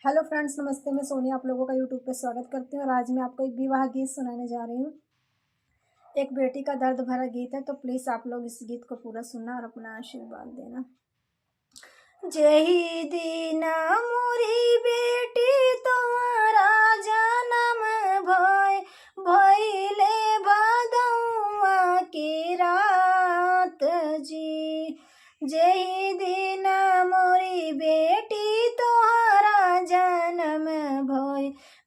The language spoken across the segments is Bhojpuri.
हेलो फ्रेंड्स, नमस्ते। मैं सोनिया आप लोगों का यूट्यूब पे स्वागत करती हूँ और आज मैं आपको एक विवाह गीत सुनाने जा रही हूँ। एक बेटी का दर्द भरा गीत है, तो प्लीज़ आप लोग इस गीत को पूरा सुनना और अपना आशीर्वाद देना। जेहि दीना मोरी बेटी तुम्हारा जन्म भइले भदौआ की रात जी। जेहि दीना मोरी बेटी तोहरा जन्म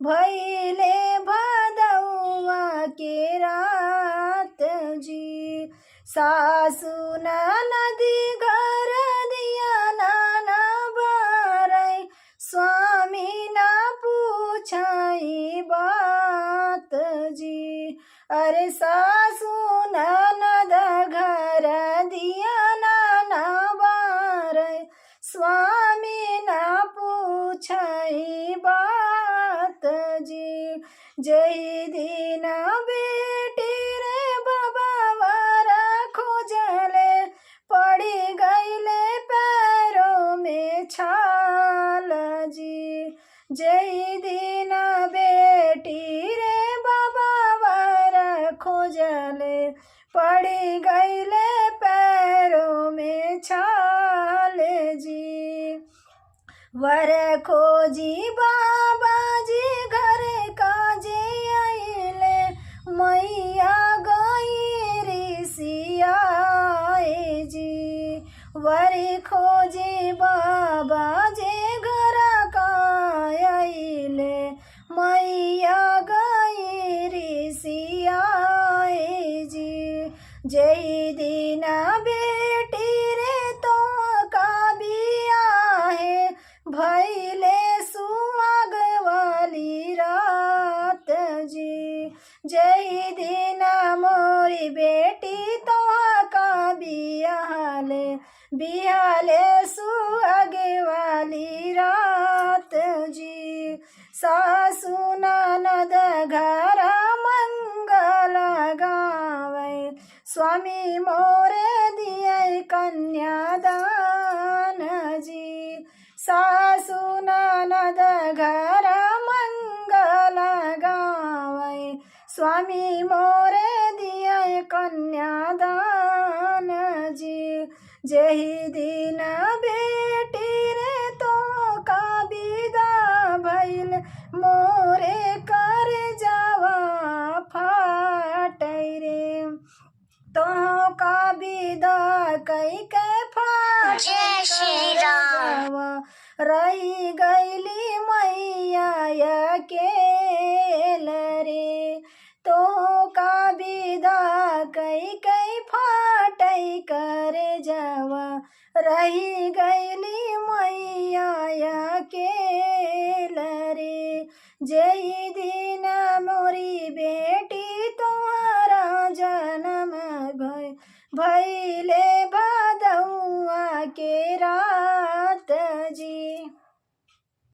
भइले भदौआ के रात जी। सासु ननदी घर दिया नाना बारै, स्वामी ना पूछाई बात जी। अरे सासु ननद घर दिया नाना बारै, स्वामी ना पूछाई बात जी। जय दीना बेटी रे बाबा वारा खोजले, पड़ी गईले पैरों में छाल जी। जय दीना बेटी रे बाबा वारा खोजले, पड़ी गईले पैरों में छाल जी। वर खोजी बाबा जी घर काजे आइले, मैया गई ऋषियाए जी। वर खोजी बाबा जी घर का आइले, मैया गई ऋषियाए जी। जय दीना बेटी रे तो का बिया है, भइले सुहाग वाली रात जी। जय दीना मोरी बेटी तो का बिहाले सुहाग वाली रात जी। सासु ननद घर मंगल गावे, स्वामी मोरे दिए कन्यादान जी। सासु ननद घर मंगल गावे, स्वामी मोरे दिए कन्यादान जी। जहि दिन बेटी रे तो का विदा भइल, मोरे कर जावा फाटै रे। तो का विदा कई के फाट जय श्री राम। रही गईली मैया अकेल रे। तो का विदा कई फाटै कर जावा, रही गईली मैया अकेल रे। जय दिन मोरी बेटी तुम्हारा जन्म भइले भदौआ के रात।